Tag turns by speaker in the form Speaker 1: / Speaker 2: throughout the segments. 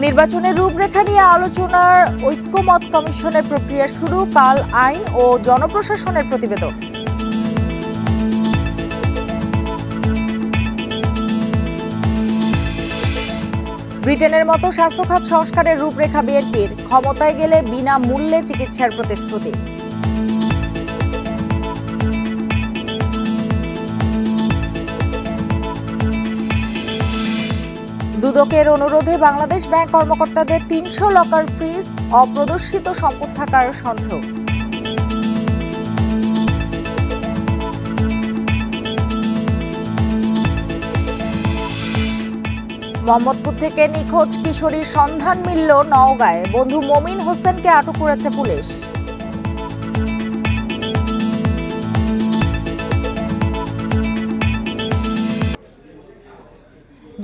Speaker 1: নির্বাচনের রূপরেখা নিয়ে আলোচনার ঐক্যমত কমিশনের প্রক্রিয়া শুরু, কাল আইন ও জনপ্রশাসনের প্রতিবেদন। ব্রিটেনের মতো স্বাস্থ্য খাত সংস্কারের রূপরেখা বিএনপির, ক্ষমতায় গেলে বিনামূল্যে চিকিৎসার প্রতিশ্রুতি। দুদকের অনুরোধে বাংলাদেশ ব্যাংক কর্মকর্তাদের ৩০০ লকার ফ্রিজ, অপ্রদর্শিত সম্পদ থাকার সন্দেহ। মোহাম্মদপুর থেকে নিখোঁজ কিশোরীর সন্ধান মিলল নওগাঁয়, বন্ধু মমিন হোসেনকে আটক করেছে পুলিশ।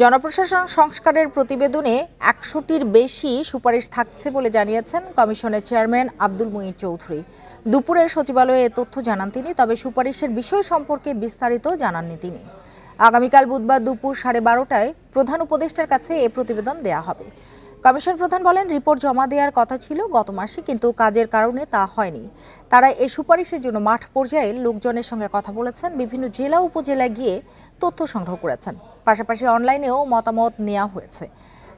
Speaker 1: জনপ্রশাসন সংস্কারের প্রতিবেদনে ১০০টির বেশি সুপারিশ থাকছে বলে জানিয়েছেন কমিশনের চেয়ারম্যান আব্দুল মুঈন চৌধুরী। দুপুরে সচিবালয়ে এ তথ্য জানান তিনি, তবে সুপারিশের বিষয় সম্পর্কে বিস্তারিত জানাননি তিনি। আগামীকাল বুধবার দুপুর 12:30টায় প্রধান উপদেষ্টার কাছে এ প্রতিবেদন দেয়া হবে। কমিশন প্রধান বলেন, রিপোর্ট জমা দেওয়ার কথা ছিল গত মাসে, কিন্তু কাজের কারণে তা হয়নি। তারা এই সুপারিশের জন্য মাঠ পর্যায়ে লোকজনের সঙ্গে কথা বলেছেন, বিভিন্ন জেলা উপজেলায় গিয়ে তথ্য সংগ্রহ করেছেন, পাশাপাশি অনলাইনেও মতামত নেওয়া হয়েছে।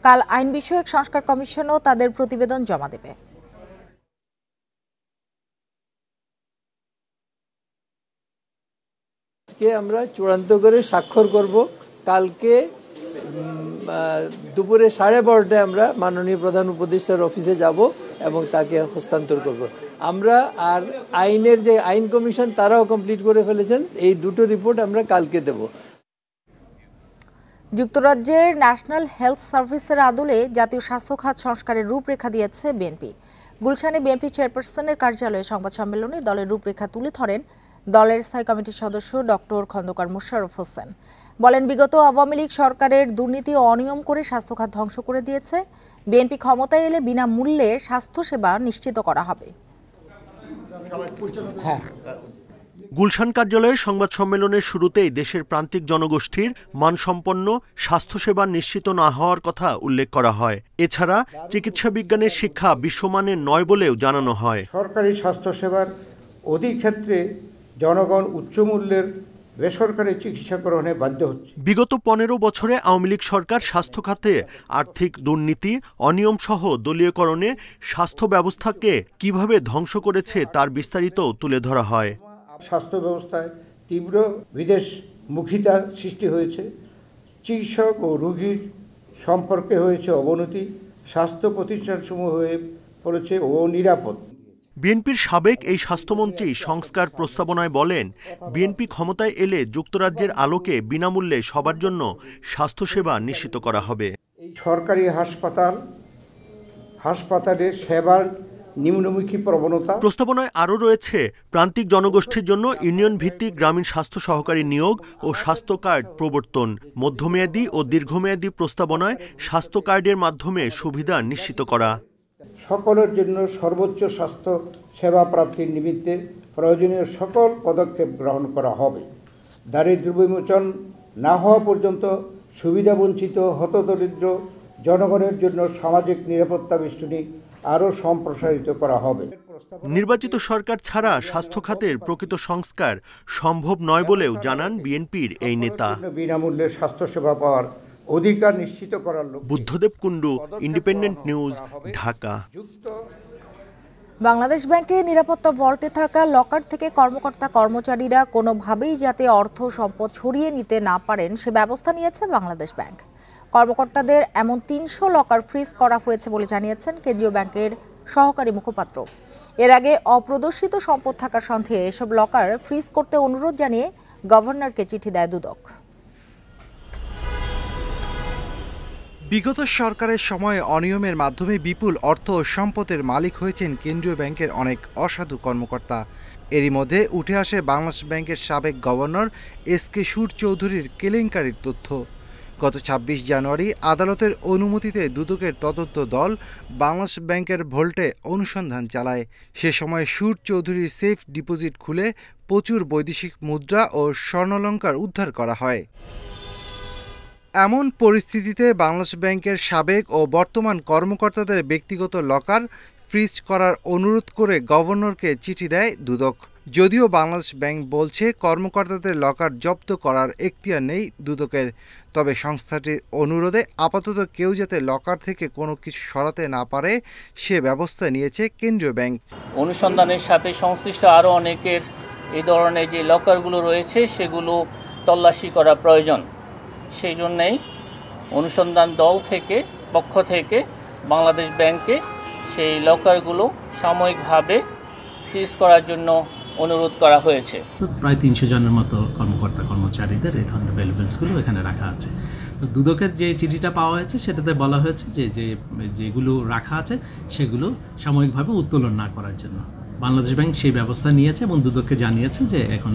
Speaker 1: কাল আইন বিষয়ক সংস্কার কমিশনও তাদের প্রতিবেদন জমা দেবে।
Speaker 2: আমরা চূড়ান্ত করে স্বাক্ষর করব। কালকে দুপুরে 12:30টায় আমরা মাননীয় প্রধান উপদেষ্টার অফিসে যাব এবং তাকে হস্তান্তর করব। আমরা আর আইনের যে আইন কমিশন তারাও কমপ্লিট করে ফেলেছেন। এই দুটো রিপোর্ট আমরা কালকে দেব।
Speaker 1: যুক্তরাজ্যের ন্যাশনাল হেলথ সার্ভিসের আদলে জাতীয় স্বাস্থ্য খাত সংস্কারের রূপরেখা দিয়েছে বিএনপি। গুলশানে বিএনপি চেয়ারপারসনের কার্যালয়ে সংবাদ সম্মেলনে দলের রূপরেখা তুলে ধরেন দলের স্থায়ী কমিটির সদস্য ডক্টর খন্দকার মোশাররফ হোসেন। বলেন, বিগত আওয়ামী লীগ সরকারের দুর্নীতি ও অনিয়ম করে স্বাস্থ্য খাত ধ্বংস করে দিয়েছে। বিএনপি ক্ষমতায় এলে বিনামূল্যে স্বাস্থ্যসেবা নিশ্চিত করা হবে।
Speaker 3: গুলশান কার্যালয়ে সংবাদ সম্মেলনের শুরুতেই দেশের প্রান্তিক জনগোষ্ঠীর মানসম্পন্ন স্বাস্থ্যসেবা নিশ্চিত না হওয়ার কথা উল্লেখ করা হয়। এছাড়া চিকিৎসা বিজ্ঞানের শিক্ষা বিশ্বমানের নয় বলেও জানানো হয়।
Speaker 4: সরকারি স্বাস্থ্যসেবার অধিক ক্ষেত্রে জনগণ উচ্চমূল্যের বেসরকারি চিকিৎসা গ্রহণে বাধ্য হচ্ছে।
Speaker 3: বিগত 15 বছরে আওয়ামী লীগ সরকার স্বাস্থ্য খাতে আর্থিক দুর্নীতি, অনিয়ম সহ দলীয়করণে স্বাস্থ্য ব্যবস্থাকে কিভাবে ধ্বংস করেছে তার বিস্তারিত তুলে ধরা হয়।
Speaker 4: স্বাস্থ্য ব্যবস্থায় তীব্র বিদেশমুখিতা সৃষ্টি হয়েছে, চিকিৎসক ও রোগীর সম্পর্কে হয়েছে অবনতি, স্বাস্থ্য প্রতিষ্ঠানসমূহ হয়ে পড়েছে অনিরাপদ।
Speaker 3: বিএনপির সাবেক এই স্বাস্থ্যমন্ত্রী সংস্কার প্রস্তাবনায় বলেন, বিএনপি ক্ষমতায় এলে যুক্তরাজ্যের আলোকে বিনামূল্যে সবার জন্য স্বাস্থ্যসেবা নিশ্চিত করা হবে।
Speaker 4: সরকারি হাসপাতালের সেবার নিম্নমুখী প্রবণতা।
Speaker 3: প্রস্তাবনায় আরও রয়েছে প্রান্তিক জনগোষ্ঠীর জন্য ইউনিয়ন ভিত্তিক গ্রামীণ স্বাস্থ্য সহকারী নিয়োগ ও স্বাস্থ্য কার্ড প্রবর্তন। মধ্যমেয়াদী ও দীর্ঘমেয়াদী প্রস্তাবনায় স্বাস্থ্য কার্ডের মাধ্যমে সুবিধা নিশ্চিত করা।
Speaker 4: সকলের জন্য সর্বোচ্চ স্বাস্থ্য সেবা প্রাপ্তির নিমিত্তে প্রয়োজনীয় সকল পদক্ষেপ গ্রহণ করা হবে। দারিদ্র্য বিমোচন না হওয়া পর্যন্ত সুবিধাবঞ্চিত হতদরিদ্র জনগণের জন্য সামাজিক নিরাপত্তা বেষ্টনী আরও সম্প্রসারিত করা হবে।
Speaker 3: নির্বাচিত সরকার ছাড়া স্বাস্থ্য খাতের প্রকৃত সংস্কার সম্ভব নয় বলেও জানান বিএনপির এই নেতা।
Speaker 4: বিনামূল্যে স্বাস্থ্যসেবা পাওয়ার অধিকার নিশ্চিত করার লক্ষ্যে।
Speaker 3: Buddhadeb Kundu, independent news, Dhaka.
Speaker 1: বাংলাদেশ ব্যাংকে নিরাপত্তা ভল্টে থাকা লকার থেকে কর্মকর্তা কর্মচারীরা কোনোভাবেই যাতে অর্থ সম্পদ সরিয়ে নিতে না পারেন সে ব্যবস্থা নিয়েছে বাংলাদেশ ব্যাংক। কর্মকর্তাদের এমন ৩০০ লকার ফ্রিজ করা হয়েছে বলে জানিয়েছেন কেন্দ্রীয় ব্যাংকের সহকারী মুখপাত্র। এর আগে অপ্রদর্শিত সম্পদ থাকার সন্দেহে এসব লকার ফ্রিজ করতে অনুরোধ জানিয়ে গভর্নরকে চিঠি দেয় দুদক।
Speaker 5: বিগত সরকারের সময়ে অনিয়মের মাধ্যমে বিপুল অর্থ ও সম্পদের মালিক হয়েছেন কেন্দ্রীয় ব্যাংকের অনেক অসাধু কর্মকর্তা। এরই মধ্যে উঠে আসে বাংলাদেশ ব্যাংকের সাবেক গভর্নর এসকে সুর চৌধুরীর কেলেঙ্কারির তথ্য। গত ২৬ জানুয়ারি আদালতের অনুমতিতে দুদকের তদন্ত দল বাংলাদেশ ব্যাংকের ভল্টে অনুসন্ধান চালায়। সে সময় সুর চৌধুরীর সেফ ডিপোজিট খুলে প্রচুর বৈদেশিক মুদ্রা ও স্বর্ণালংকার উদ্ধার করা হয়। এমন পরিস্থিতিতে বাংলাদেশ ব্যাংকের সাবেক ও বর্তমান কর্মকর্তাদের ব্যক্তিগত লকার ফ্রিজ করার অনুরোধ করে গভর্নরকে চিঠি দেয় দুদক। যদিও বাংলাদেশ ব্যাংক বলছে কর্মকর্তাদের লকার জব্দ করার এখতিয়ার নেই দুদকের, তবে সংস্থাটির অনুরোধে আপাতত কেউ যাতে লকার থেকে কোনো কিছু সরাতে না পারে সে ব্যবস্থা নিয়েছে কেন্দ্রীয় ব্যাংক।
Speaker 6: অনুসন্ধানের সাথে সংশ্লিষ্ট আরও অনেকের এই ধরনের যে লকারগুলো রয়েছে সেগুলো তল্লাশি করা প্রয়োজন। সেই জন্যেই অনুসন্ধান দল পক্ষ থেকে বাংলাদেশ ব্যাংকে সেই লকারগুলো সাময়িকভাবে ফ্রিজ করার জন্য অনুরোধ করা হয়েছে।
Speaker 7: প্রায় 300 জনের মতো কর্মকর্তা কর্মচারীদের এই ধরনের ভ্যালুয়েবলসগুলো এখানে রাখা আছে। তো দুদকের যে চিঠিটা পাওয়া হয়েছে সেটাতে বলা হয়েছে যে যেগুলো রাখা আছে সেগুলো সাময়িকভাবে উত্তোলন না করার জন্য বাংলাদেশ ব্যাংক সেই ব্যবস্থা নিয়েছে এবং দুদককে জানিয়েছে যে এখন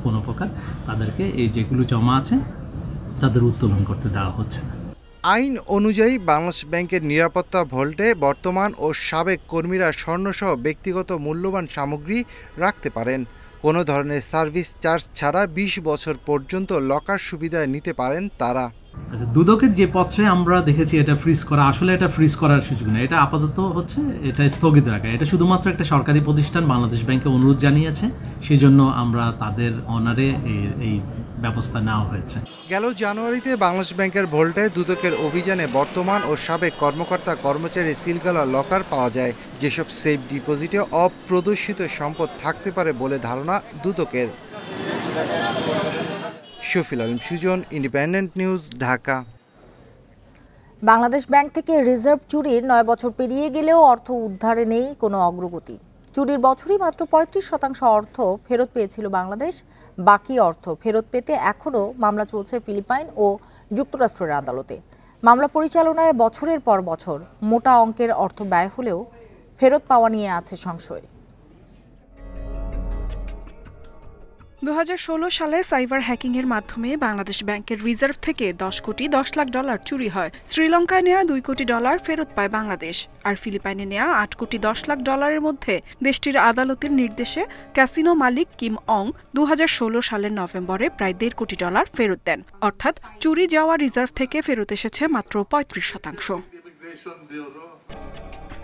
Speaker 7: কোনো প্রকার তাদেরকে এই যেগুলো জমা আছে তাদের উত্তোলন করতে দেওয়া হচ্ছে না।
Speaker 5: আইন অনুযায়ী বাংলাদেশ ব্যাংকের নিরাপত্তা ভল্টে বর্তমান ও সাবেক কর্মীরা স্বর্ণসহ ব্যক্তিগত মূল্যবান সামগ্রী রাখতে পারেন। কোনো ধরনের সার্ভিস চার্জ ছাড়া 20 বছর পর্যন্ত লকার সুবিধা নিতে পারেন তারা।
Speaker 7: আচ্ছা, দুদকের যে পত্রে আমরা দেখেছি এটা ফ্রিজ করা, আসলে এটা ফ্রিজ করার সুযোগ নেই, এটা আপাতত হচ্ছে এটা স্থগিত রাখা। এটা শুধুমাত্র একটা সরকারি প্রতিষ্ঠান বাংলাদেশ ব্যাংকে অনুরোধ জানিয়েছে, সেই জন্য আমরা তাদের অনারে এই ব্যবস্থা নেওয়া হয়েছে।
Speaker 5: গেল জানুয়ারিতে বাংলাদেশ ব্যাংকের ভল্টে দুদকের অভিযানে বর্তমান ও সাবেক কর্মকর্তা কর্মচারী সিলগালা লকার পাওয়া যায়, যেসব সেফ ডিপোজিটে অপ্রদর্শিত সম্পদ থাকতে পারে বলে ধারণা দুদকের। Shafil Alam Sujan, independent news, Dhaka.
Speaker 1: Bangladesh bank থেকে রিজার্ভ চুরির 9 বছর পেরিয়ে গেলেও অর্থ উদ্ধারে নেই কোনো অগ্রগতি। চুরির বছরই মাত্র 35% অর্থ ফেরত পেয়েছিল বাংলাদেশ। বাকি অর্থ ফেরত পেতে এখনও মামলা চলছে ফিলিপাইন ও যুক্তরাষ্ট্রের আদালতে। মামলা পরিচালনায় বছরের পর বছর মোটা অঙ্কের অর্থ ব্যয় হলেও ফেরত পাওয়া নিয়ে আছে সংশয়।
Speaker 8: 2016 সালে সাইবার হ্যাকিংয়ের মাধ্যমে বাংলাদেশ ব্যাংকের রিজার্ভ থেকে 10 কোটি 10 লাখ ডলার চুরি হয়। শ্রীলঙ্কায় নেওয়া 2 কোটি ডলার ফেরত পায় বাংলাদেশ। আর ফিলিপাইনে নেওয়া 8 কোটি 10 লাখ ডলারের মধ্যে দেশটির আদালতের নির্দেশে ক্যাসিনো মালিক কিম অং 2016 সালের নভেম্বরে প্রায় 1.5 কোটি ডলার ফেরত দেন। অর্থাৎ চুরি যাওয়া রিজার্ভ থেকে ফেরত এসেছে মাত্র 35%।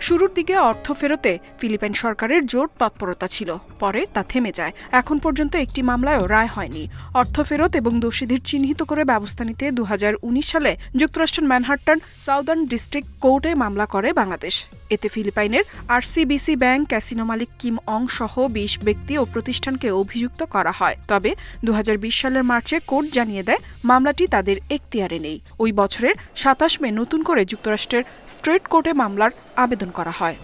Speaker 8: শুরুর দিকে অর্থ ফেরতে ফিলিপাইন সরকারের জোর তৎপরতা ছিল, পরে তা থেমে যায়। এখন পর্যন্ত একটি মামলায়ও রায় হয়নি। অর্থ ফেরত এবং দোষীদের চিহ্নিত করে ব্যবস্থা নিতে 2019 সালে যুক্তরাষ্ট্রের ম্যানহাটন সাউদার্ন ডিস্ট্রিক্ট কোর্টে মামলা করে বাংলাদেশ। এতে ফিলিপাইনের আরসিবিসি ব্যাংক, ক্যাসিনো মালিক কিম অং সহ 20 ব্যক্তি ও প্রতিষ্ঠানকে অভিযুক্ত করা হয়। তবে 2020 সালের মার্চে কোর্ট জানিয়ে দেয় মামলাটি তাদের এখতিয়ারে নেই। ওই বছরের 27 মে নতুন করে যুক্তরাষ্ট্রের স্ট্রেট কোর্টে মামলার আবেদন করা হয়।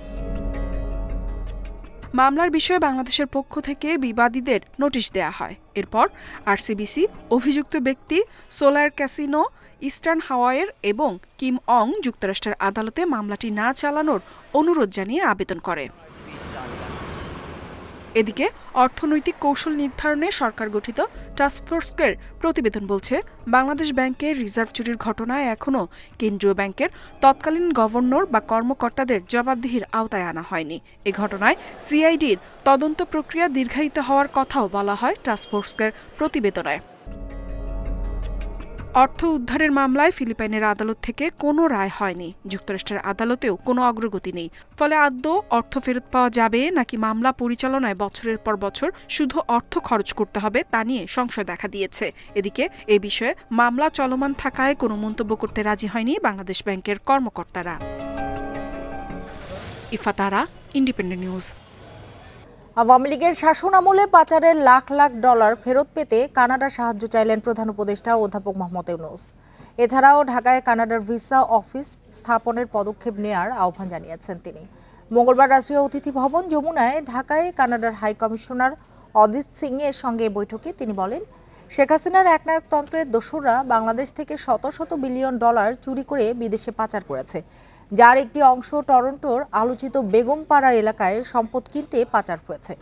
Speaker 8: মামলার বিষয়ে বাংলাদেশের পক্ষ থেকে বিবাদীদের নোটিশ দেয়া হয়। এরপর আরসিবিসি অভিযুক্ত ব্যক্তি সোলার ক্যাসিনো, ইস্টার্ন হাওয়াইয়ের এবং কিম অং যুক্তরাষ্ট্রের আদালতে মামলাটি না চালানোর অনুরোধ জানিয়ে আবেদন করে। এদিকে অর্থনৈতিক কৌশল নির্ধারণে সরকার গঠিত টাস্কফোর্সের প্রতিবেদন বলছে, বাংলাদেশ ব্যাংকের রিজার্ভ চুরির ঘটনায় এখনও কেন্দ্রীয় ব্যাংকের তৎকালীন গভর্নর বা কর্মকর্তাদের জবাবদিহির আওতায় আনা হয়নি। এ ঘটনায় সিআইডির তদন্ত প্রক্রিয়া দীর্ঘায়িত হওয়ার কথাও বলা হয় টাস্কফোর্সের প্রতিবেদনে। অর্থ উদ্ধারের মামলায় ফিলিপাইনের আদালত থেকে কোনো রায় হয়নি। যুক্তরাষ্ট্রের আদালতেও কোনো অগ্রগতি নেই। ফলে আদৌ অর্থ ফেরত পাওয়া যাবে নাকি মামলা পরিচালনায় বছরের পর বছর শুধু অর্থ খরচ করতে হবে তা নিয়ে সংশয় দেখা দিয়েছে। এদিকে এ বিষয়ে মামলা চলমান থাকায় কোনো মন্তব্য করতে রাজি হয়নি বাংলাদেশ ব্যাংকের কর্মকর্তারা। ইফাতারা, ইন্ডিপেন্ডেন্ট নিউজ।
Speaker 1: আওয়ামী লীগের শাসন আমলে পাচারের লাখ লাখ ডলার ফেরত পেতে কানাডা সাহায্য চাইলেন প্রধান উপদেষ্টা অধ্যাপক মোহাম্মদ ইউনূস। এছাড়াও ঢাকায় কানাডার ভিসা অফিস স্থাপনের পদক্ষেপ নেয়ার আহ্বান জানিয়েছেন তিনি। মঙ্গলবার রাষ্ট্রীয় অতিথি ভবন যমুনায় ঢাকায় কানাডার হাই কমিশনার অজিত সিং এর সঙ্গে বৈঠকে তিনি বলেন, শেখ হাসিনার একনায়কতন্ত্রের দোসররা বাংলাদেশ থেকে শত শত বিলিয়ন ডলার চুরি করে বিদেশে পাচার করেছে, যার একটি অংশ টরন্টোর আলোচিত বেগমপাড়া এলাকায় সম্পদ কিনতে পাচার হয়েছে।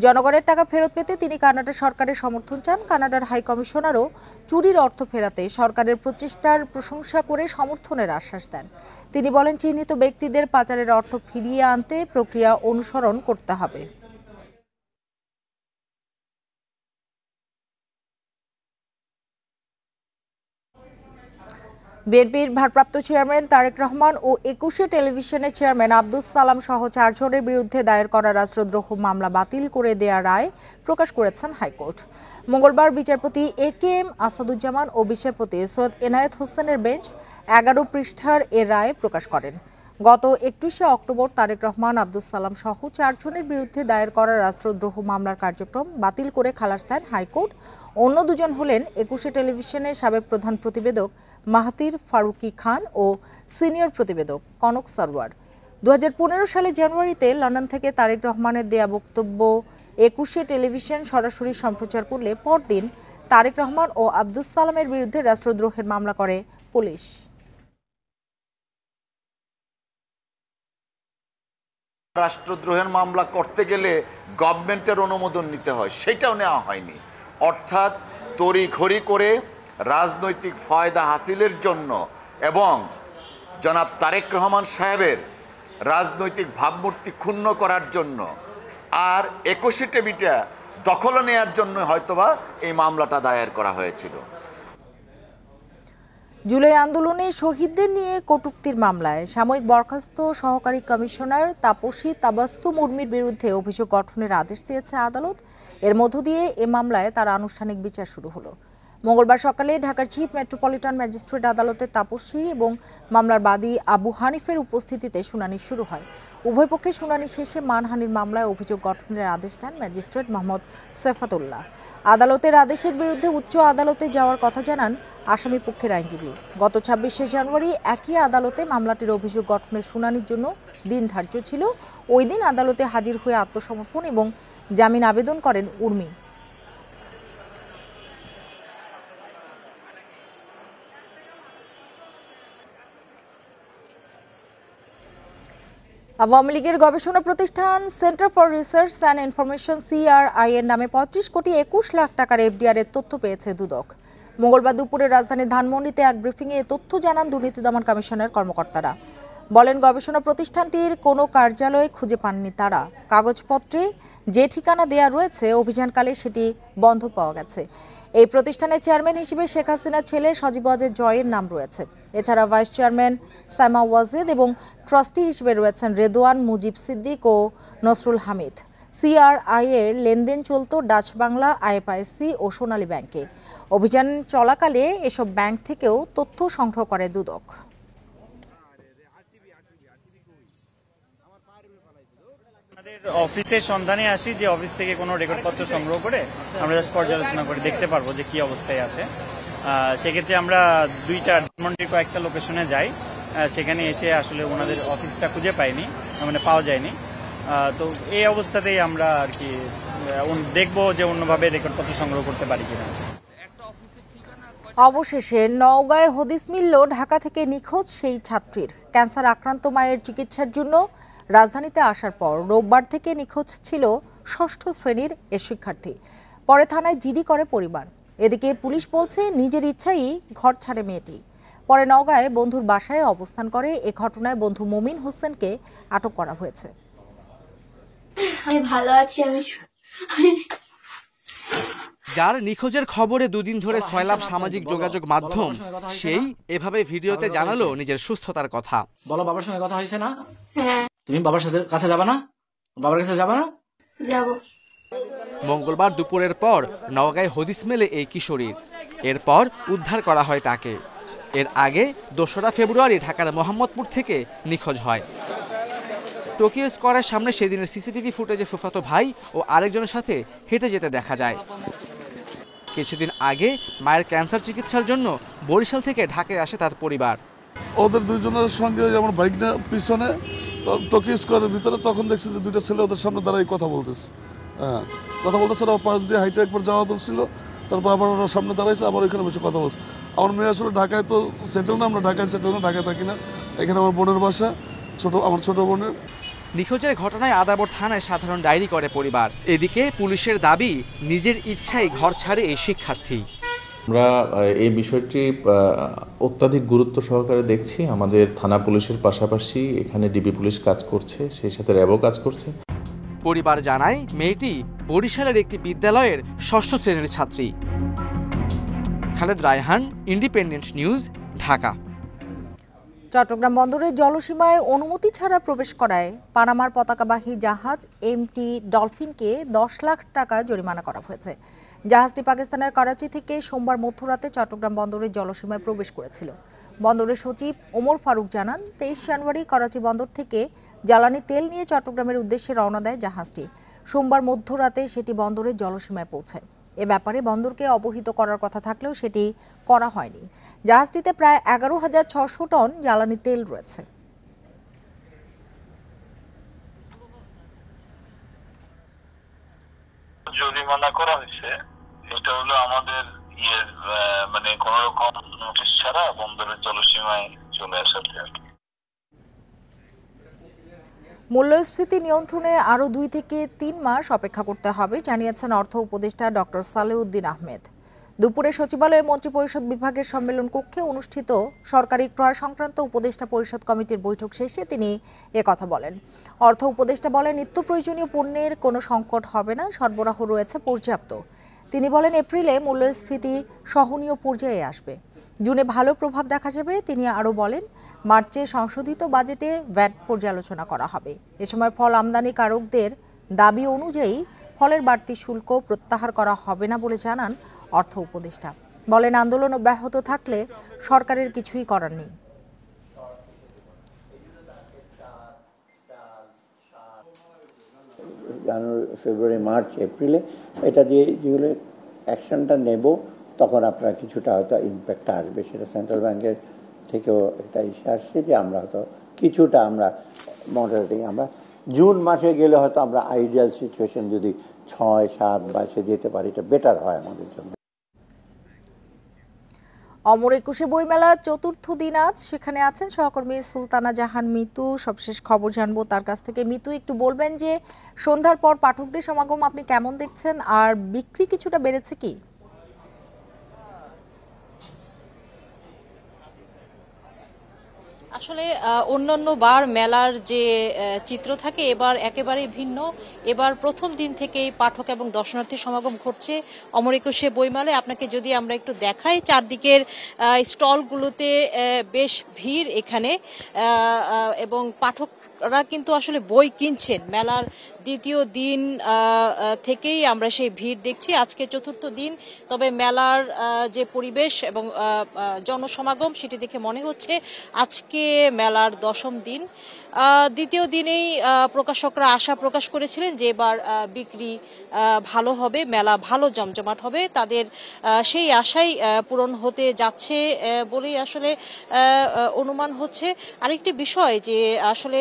Speaker 1: জনগণের টাকা ফেরত পেতে তিনি কানাডা সরকারের সমর্থন চান। কানাডার হাই কমিশনারও চুরির অর্থ ফেরাতে সরকারের প্রচেষ্টার প্রশংসা করে সমর্থনের আশ্বাস দেন। তিনি বলেন, চিহ্নিত ব্যক্তিদের পাচারের অর্থ ফিরিয়ে আনতে প্রক্রিয়া অনুসরণ করতে হবে। বিএনপির ভারপ্রাপ্ত চেয়ারম্যান তারেক রহমান ও ২১শে টেলিভিশনের চেয়ারম্যান আব্দুস সালাম সহ ৪ জনের বিরুদ্ধে দায়ের করা রাষ্ট্রদ্রোহ মামলা বাতিল করে দেয়া রায় প্রকাশ করেছেন হাইকোর্ট। মঙ্গলবার বিচারপতি এ.কে.এম. আসাদুজ্জামান ও বিচারপতি সৈয়দ এনায়েত হোসেনের বেঞ্চ ১১ পৃষ্ঠার এ রায় প্রকাশ করেন। গত ৩১শে অক্টোবর তারেক রহমান, আব্দুস সালাম সহ ৪ জনের বিরুদ্ধে দায়ের করা রাষ্ট্রদ্রোহ মামলার কার্যক্রম বাতিল করে খালাস দেন হাইকোর্ট। অন্য দুজন হলেন ২১শে টেলিভিশনের সাবেক প্রধান প্রতিবেদক মাহাতির ফারুকি খান ও সিনিয়র প্রতিবেদক কনক সারওয়ার। ২০১৫ সালের জানুয়ারিতে লন্ডন থেকে তারেক রহমানের দেয়া বক্তব্য ২১শে টেলিভিশন সরাসরি সম্প্রচার করলে পরদিন তারেক রহমান ও আব্দুস সালামের বিরুদ্ধে রাষ্ট্রদ্রোহের মামলা করে পুলিশ।
Speaker 9: রাষ্ট্রদ্রোহের মামলা করতে গেলে গভর্নমেন্টের অনুমোদন নিতে হয়, সেটাও নেওয়া হয়নি। অর্থাৎ তড়িঘড়ি করে রাজনৈতিক ফায়দা হাসিলের জন্য এবং জনাব তারেক রহমান সাহেবের রাজনৈতিক ভাবমূর্তি ক্ষুণ্ণ করার জন্য আর ২১শে টিভিটা দখল নেওয়ার জন্য হয়তোবা এই মামলাটা দায়ের করা হয়েছিল।
Speaker 1: জুলাই আন্দোলনে শহীদদের নিয়ে কটূক্তির মামলায় সাময়িক বরখাস্ত সহকারী কমিশনার তাপসী তাবাসসুম উর্মির বিরুদ্ধে অভিযোগ গঠনের আদেশ দিয়েছে আদালত। এর মধ্য দিয়ে এ মামলায় তার আনুষ্ঠানিক বিচার শুরু হলো। মঙ্গলবার সকালে ঢাকার চিফ মেট্রোপলিটন ম্যাজিস্ট্রেট আদালতে তাপসী এবং মামলার বাদী আবু হানিফের উপস্থিতিতে শুনানি শুরু হয়। উভয় পক্ষের শুনানি শেষে মানহানির মামলায় অভিযোগ গঠনের আদেশ দেন ম্যাজিস্ট্রেট মোহাম্মদ সেফাতুল্লাহ। আদালতের আদেশের বিরুদ্ধে উচ্চ আদালতে যাওয়ার কথা জানান আসামি পক্ষের আইনজীবী। গত ২৬শে জানুয়ারি একই আদালতে মামলাটির অভিযোগ গঠনের শুনানির জন্য দিন ধার্য ছিল। ওই দিন আদালতে হাজির হয়ে আত্মসমর্পণ এবং জামিন আবেদন করেন উর্মি। আওয়ামী লীগের গবেষণা প্রতিষ্ঠান centre for research and information CRI এর নামে ৩৫ কোটি ২১ লাখ টাকার FDR এর তথ্য পেয়েছে দুদক। মঙ্গলবার দুপুরে রাজধানীর ধানমন্ডিতে এক ব্রিফিংয়ে এ তথ্য জানান দুর্নীতি দমন কমিশনের কর্মকর্তারা। বলেন, গবেষণা প্রতিষ্ঠানটির কোনো কার্যালয় খুঁজে পাননি তারা। কাগজপত্রে যে ঠিকানা দেয়া রয়েছে অভিযানকালে সেটি বন্ধ পাওয়া গেছে। এই প্রতিষ্ঠানের চেয়ারম্যান হিসেবে শেখ হাসিনার ছেলে সজীব ওয়াজেদ জয়ের নাম রয়েছে। এছাড়া ভাইস চেয়ারম্যান সাইমা ওয়াজেদ এবং ট্রাস্টি হিসেবে রয়েছেন রেদওয়ান, মুজিব সিদ্দিক ও নসরুল হামিদ। CRI এর লেনদেন চলত ডাচ বাংলা, IFIC ও সোনালী ব্যাংকে। অভিযান চলাকালে এসব ব্যাংক থেকেও তথ্য সংগ্রহ করে দুদক।
Speaker 10: অফিসের সন্ধানে আসি, যে অফিস থেকে কোনো রেকর্ডপত্র সংগ্রহ করে আমরা জাস্ট পর্যালোচনা করে দেখতে পারবো যে কি অবস্থায় আছে। সেক্ষেত্রে আমরা দুইটা ধানমন্ডির কয়েকটা লোকেশনে যাই, সেখানে এসে আসলে ওনাদের অফিসটা খুঁজে পাইনি, মানে পাওয়া যায়নি। তো এই অবস্থাতেই আমরা আর কি দেখবো যে অন্যভাবে রেকর্ডপত্র সংগ্রহ করতে পারি কিনা।
Speaker 1: অবশেষে নওগাঁয় হদিস মিলল ঢাকা থেকে নিখোঁজ সেই ছাত্রীর। ক্যান্সার আক্রান্ত মায়ের চিকিৎসার জন্য রাজধানীতে আসার পর রোববার থেকে নিখোঁজ ছিল ৬ষ্ঠ শ্রেণীর এ শিক্ষার্থী। পরে থানায় জিডি করে পরিবার। এদিকে পুলিশ বলছে নিজের ইচ্ছাই ঘর ছাড়ে মেয়েটি। পরে নওগাঁয় বন্ধুর বাসায় অবস্থান করে। এ ঘটনায় বন্ধু মমিন হোসেনকে আটক করা হয়েছে।
Speaker 11: আমি ভালো আছি।
Speaker 5: যার নিখোঁজের খবরে দুদিন ধরে সয়লাব সামাজিক যোগাযোগ মাধ্যম, সেই এভাবে ভিডিওতে জানালো নিজের সুস্থতার কথা।
Speaker 12: বলো, বাবার সঙ্গে কথা হয়েছে না?
Speaker 11: হ্যাঁ।
Speaker 12: তুমি বাবার কাছে যাবা না? বাবার কাছে যাবা না?
Speaker 11: যাব।
Speaker 5: মঙ্গলবার দুপুরের পর নওগাঁয় হদিস মেলে এই কিশোরীর। এরপর উদ্ধার করা হয় তাকে। এর আগে ২রা ফেব্রুয়ারি ঢাকার মোহাম্মদপুর থেকে নিখোঁজ হয়। টোকিও স্কয়ারের সামনে সেদিনের CCTV ফুটেজে ফুফাতো ভাই ও আরেকজনের সাথে হেঁটে যেতে দেখা যায়। কিছুদিন আগে মায়ের ক্যান্সার চিকিৎসার জন্য বরিশাল থেকে ঢাকায় আসে তার পরিবার।
Speaker 13: ওদের দুজনের সঙ্গে আমার বাইকটা পিছনে টোকিও স্কয়ারের ভিতরে, তখন দেখছি যে দুইটা ছেলে ওদের সামনে দাঁড়াই কথা বলতেছে। হ্যাঁ, কথা বলতেছে, ওরা পাশ দিয়ে হাইটে একবার যাওয়া ছিল, তারপর আবার ওরা সামনে দাঁড়াইছে, আবার ওইখানে বসে কথা বলছে। আমার মেয়ে আসলে ঢাকায় তো সেটেল না, আমরা ঢাকায় সেটেল না, ঢাকায় থাকি না। এখানে আমার বোনের বাসা, আমার ছোট বোনের।
Speaker 5: নিখোঁজের ঘটনায় আদাবর থানায় সাধারণ ডায়েরি করে পরিবার। এদিকে পুলিশের দাবি নিজের ইচ্ছায় ঘর ছাড়ে এই শিক্ষার্থী।
Speaker 14: আমরা এই বিষয়টি অত্যাধিক গুরুত্ব সহকারে দেখছি। আমাদের থানা পুলিশের পাশাপাশি এখানে ডিবি পুলিশ কাজ করছে, সেই সাথে র্যাবও কাজ করছে।
Speaker 5: পরিবার জানায় মেয়েটি বরিশালের একটি বিদ্যালয়ের ৬ষ্ঠ শ্রেণীর ছাত্রী। Khaled Raihan, independent news, Dhaka.
Speaker 1: চট্টগ্রাম বন্দরের জলসীমায় অনুমতি ছাড়া প্রবেশ করায় পানামার পতাকাবাহী জাহাজ এমটি ডলফিনকে 10 লাখ টাকা জরিমানা করা হয়েছে। জাহাজটি পাকিস্তানের করাচি থেকে সোমবার মধ্যরাতে চট্টগ্রাম বন্দরের জলসীমায় প্রবেশ করেছিল। বন্দরের সচিব ওমর ফারুক জানান, 23 জানুয়ারি করাচি বন্দর থেকে জ্বালানি তেল নিয়ে চট্টগ্রামের উদ্দেশ্যে রওনা দেয় জাহাজটি। সোমবার মধ্যরাতে সেটি বন্দরের জলসীমায় পৌঁছায়। এ ব্যাপারে বন্দরকে অবহিত করার কথা থাকলেও সেটি করা হয়নি। জাহাজটিতে প্রায় 11,600 টন জ্বালানি তেল রয়েছে।
Speaker 15: জরিমানা করা হয়েছে, এটা হলো আমাদের মানে কোন রকম নোটিশ ছাড়া বন্দরের জলসীমায় চলে আসাতে আর কি।
Speaker 1: মূল্যস্ফীতি নিয়ন্ত্রণে আরও 2 থেকে 3 মাস অপেক্ষা করতে হবে জানিয়েছেন অর্থ উপদেষ্টা ডক্টর সালেউদ্দিন আহমেদ। দুপুরে সচিবালয়ে মন্ত্রিপরিষদ বিভাগের সম্মেলন কক্ষে অনুষ্ঠিত সরকারি ক্রয় সংক্রান্ত উপদেষ্টা পরিষদ কমিটির বৈঠক শেষে তিনি একথা বলেন। অর্থ উপদেষ্টা বলেন, নিত্য প্রয়োজনীয় পণ্যের কোনো সংকট হবে না, সরবরাহ রয়েছে পর্যাপ্ত। তিনি বলেন, এপ্রিলে মূল্যস্ফীতি সহনীয় পর্যায়ে আসবে, জুনে ভালো প্রভাব দেখা যাবে। তিনি আরও বলেন, মার্চে সংশোধিত বাজেটে ভ্যাট পর্যালোচনা করা হবে। এ সময় ফল আমদানিকারকদের দাবি অনুযায়ী ফলের বাড়তি শুল্ক প্রত্যাহার করা হবে না বলে জানান অর্থ উপদেষ্টা। বলেন, আন্দোলন অব্যাহত থাকলে সরকারের কিছুই করার নেই।
Speaker 16: জানুয়ারি, ফেব্রুয়ারি, মার্চ, এপ্রিলে এটা দিয়ে যেগুলো অ্যাকশনটা নেব, তখন আপনার কিছুটা হয়তো ইম্প্যাক্ট আসবে। সেটা সেন্ট্রাল ব্যাংকের থেকেও একটা ইস্যু আসছে যে আমরা হয়তো কিছুটা আমরা মডারেটিং, আমরা জুন মাসে গেলে হয়তো আমরা আইডিয়াল সিচুয়েশন যদি 6-7 মাসে যেতে পারি, এটা বেটার হয় আমাদের জন্য।
Speaker 1: অমর একুশে বইমেলার 4র্থ দিন আজ। সেখানে আছেন সহকর্মী সুলতানা জাহান মিতু। সবশেষ খবর জানবো তার কাছ থেকে। মিতু, একটু বলবেন যে সন্ধ্যার পর পাঠকদের সমাগম আপনি কেমন দেখছেন, আর বিক্রি কিছুটা বেড়েছে কি?
Speaker 17: আসলে অন্যান্য বার মেলার যে চিত্র থাকে এবার একেবারেই ভিন্ন। এবার প্রথম দিন থেকেই পাঠক এবং দর্শনার্থীর সমাগম ঘটছে অমর একুশে বইমেলায়। আপনাকে যদি আমরা একটু দেখাই, চারদিকের স্টলগুলোতে বেশ ভিড় এখানে, এবং পাঠকরা কিন্তু আসলে বই কিনছেন। মেলার দ্বিতীয় দিন থেকেই আমরা সেই ভিড় দেখছি। আজকে 4র্থ দিন, তবে মেলার যে পরিবেশ এবং জনসমাগম সেটি দেখে মনে হচ্ছে আজকে মেলার 10ম দিন। দ্বিতীয় দিনেই প্রকাশকরা আশা প্রকাশ করেছিলেন যে এবার বিক্রি ভালো হবে, মেলা ভালো জমজমাট হবে। তাদের সেই আশাই পূরণ হতে যাচ্ছে বলেই আসলে অনুমান হচ্ছে। আরেকটি বিষয় যে আসলে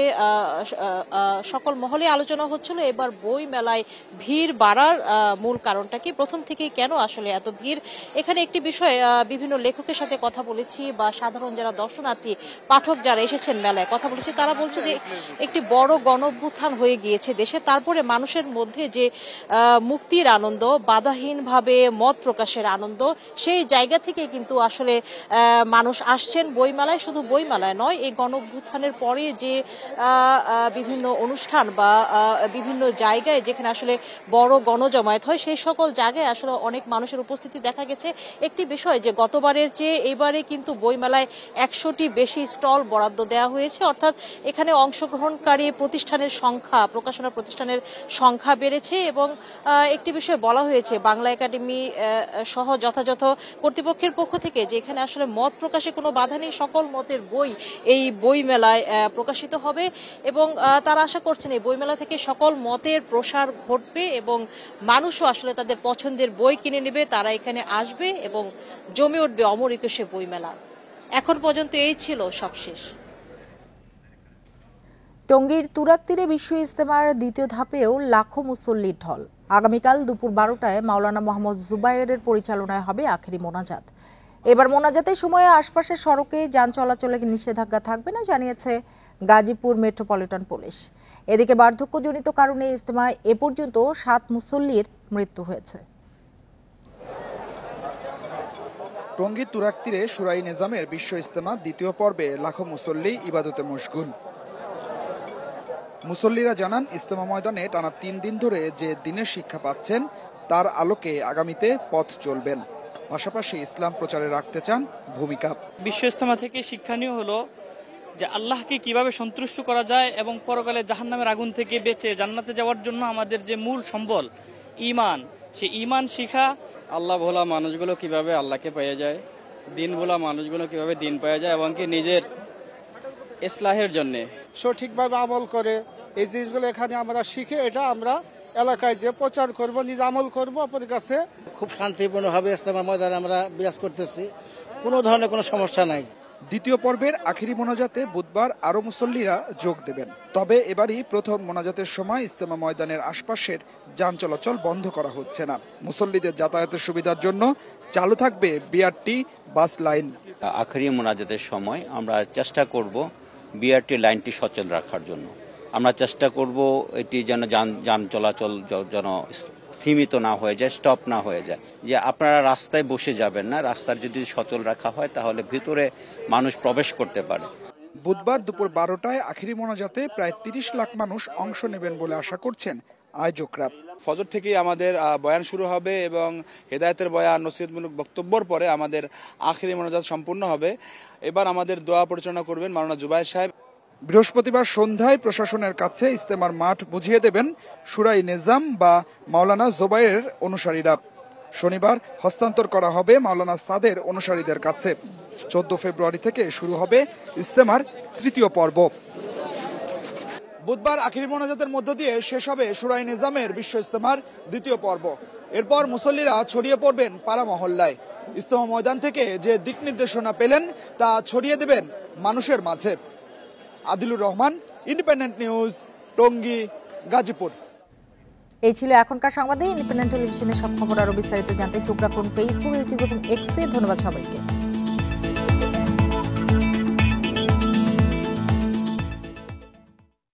Speaker 17: সকল মহলে আলোচনা হচ্ছিল এবার বই মেলায় ভিড় বাড়ার মূল কারণটা কি, প্রথম থেকেই কেন আসলে এত ভিড়। এখানে একটি বিষয়, বিভিন্ন লেখকের সাথে কথা বলেছি বা সাধারণ যারা দর্শনার্থী পাঠক যারা এসেছেন মেলায় কথা বলেছি, তারা বলছে যে একটি বড় গণঅভ্যুত্থান হয়ে গিয়েছে দেশে। তারপরে মানুষের মধ্যে যে মুক্তির আনন্দ, বাধাহীনভাবে মত প্রকাশের আনন্দ, সেই জায়গা থেকে কিন্তু আসলে মানুষ আসছেন বইমেলায়। শুধু বইমেলায় নয়, এই গণঅভ্যুত্থানের পরে যে বিভিন্ন অনুষ্ঠান বা বিভিন্ন জায়গায় যেখানে আসলে বড় গণজমায়েত হয়, সেই সকল জায়গায় আসলে অনেক মানুষের উপস্থিতি দেখা গেছে। একটি বিষয় যে গতবারের চেয়ে এবারে কিন্তু বইমেলায় 100টি বেশি স্টল বরাদ্দ দেওয়া হয়েছে, অর্থাৎ এখানে অংশগ্রহণকারী প্রতিষ্ঠানের সংখ্যা, প্রকাশনা প্রতিষ্ঠানের সংখ্যা বেড়েছে। এবং একটি বিষয় বলা হয়েছে বাংলা একাডেমি সহ যথাযথ কর্তৃপক্ষের পক্ষ থেকে যে এখানে আসলে মত প্রকাশে কোনো বাধা নেই, সকল মতের বই এই বই মেলায় প্রকাশিত হবে। এবং তারা আশা করছেন এই বইমেলা থেকে সকল মতের প্রসার ঘটবে এবং মানুষও আসলে তাদের পছন্দের বই কিনে নেবে, তারা এখানে আসবে এবং জমে উঠবে অমর একুশে বইমেলা। এখন পর্যন্ত এই ছিল সবশেষ।
Speaker 1: টঙ্গীর তুরাগ তীরে বিশ্ব ইজতেমার দ্বিতীয় ধাপেও লাখো মুসল্লির ঢল। আগামীকাল দুপুর 12টায় মাওলানা মোহাম্মদ জুবায়েরের পরিচালনায় হবে আখেরি মোনাজাত। এবার মোনাজাতের সময়ে আশপাশের সড়কে যান চলাচলে নিষেধাজ্ঞা থাকবে না জানিয়েছে গাজীপুর মেট্রোপলিটন পুলিশ। এদিকে বার্ধক্যজনিত কারণে ইজতেমায় এ পর্যন্ত 7 মুসল্লির মৃত্যু হয়েছে।
Speaker 18: টঙ্গীর তুরাগ তীরে শুরাই নিজামের বিশ্ব ইজতেমা দ্বিতীয় পর্বে লাখো মুসল্লি ইবাদতে মশগুল। মুসল্লিরা জানান, ইজতেমা ময়দানে টানা 3 দিন ধরে যে দিনের শিক্ষা পাচ্ছেন তার আলোকে আগামীতে পথ চলবেন। পাশাপাশি ইসলাম প্রচারে রাখতে চান ভূমিকা।
Speaker 10: বিশ্ব ইজতেমা থেকে শিক্ষণীয় হলো
Speaker 19: যে আল্লাহকে কিভাবে সন্তুষ্ট করা যায় এবং পরকালে জাহান্নামের আগুন থেকে বেঁচে জান্নাতে যাওয়ার জন্য আমাদের যে মূল সম্বল ঈমান, সেই ঈমান শিখা।
Speaker 20: আল্লাহ ভোলা মানুষগুলো কিভাবে আল্লাহকে পেয়ে যায়, দিন ভোলা মানুষগুলো কিভাবে দিন পেয়ে যায় এবং কি নিজের ইসলাহের জন্য
Speaker 21: সঠিকভাবে আমল করে এই জিনিসগুলো এখানে আমরা শিখে এটা আমরা এলাকায় যে প্রচার করব, নিজে আমল করব অপরের কাছে।
Speaker 22: খুব শান্তিপূর্ণভাবে ইজতেমা ময়দানে আমরা বিরাজ করতেছি, কোনো ধরনের কোনো সমস্যা নাই।
Speaker 18: দ্বিতীয় পর্বের আখিরি মোনাজাতে বুধবার আরো মুসল্লিরা যোগ দেবেন। তবে এবারই প্রথম মোনাজাতের সময় ইজতেমা ময়দানের আশপাশের যান চলাচল বন্ধ করা হচ্ছে না। মুসল্লিদের যাতায়াতের সুবিধার জন্য চালু থাকবে বিআরটি বাস লাইন।
Speaker 23: আখিরি মোনাজাতের সময় আমরা চেষ্টা করব বিআরটি লাইনটি সচল রাখার জন্য। আমরা চেষ্টা করব এটি যেন যান চলাচল যেন সীমিত না হয়ে যায়, স্টপ না হয়ে যায়, যে আপনারা রাস্তায় বসে যাবেন না, রাস্তার যদি সচল রাখা হয় তাহলে ভিতরে মানুষ প্রবেশ করতে পারে।
Speaker 18: বুধবার দুপুর 12টায় আখিরি মোনাজাতে প্রায় 30 লাখ মানুষ অংশ নেবেন বলে আশা করছেন আয়োজকরা।
Speaker 24: ফজর থেকেই আমাদের বয়ান শুরু হবে এবং হেদায়েতের বয়ান, নসিহতমূলক বক্তব্যর পরে আমাদের আখিরি মোনাজাত সম্পূর্ণ হবে। এবার আমাদের দোয়া পরিচালনা করবেন মাওলানা জুবায়ের সাহেব।
Speaker 18: বৃহস্পতিবার সন্ধ্যায় প্রশাসনের কাছে ইজতেমার মাঠ বুঝিয়ে দেবেন শুরাই নিজাম বা মাওলানা জোবায়ের অনুসারীরা। শনিবার হস্তান্তর করা হবে মাওলানা সাদের অনুসারীদের কাছে। 14 ফেব্রুয়ারি থেকে শুরু হবে ইজতেমার তৃতীয় পর্ব। বুধবার আখিরি মোনাজাতের মধ্য দিয়ে শেষ হবে শুরাই নিজামের বিশ্ব ইজতেমার দ্বিতীয় পর্ব। এরপর মুসল্লিরা ছড়িয়ে পড়বেন পাড়া মহল্লায়। ইজতেমা ময়দান থেকে যে দিক নির্দেশনা পেলেন তা ছড়িয়ে দেবেন মানুষের মাঝে। Adilur Rahman, independent news, Tongi, Gazipur.
Speaker 1: এই ছিল এখনকার সংবাদে। ইন্ডিপেন্ডেন্ট টেলিভিশনের সব খবর আরো বিস্তারিত জানতে চোখ রাখুন ফেসবুক, ইউটিউব এবং এক্সে। ধন্যবাদ সবাইকে।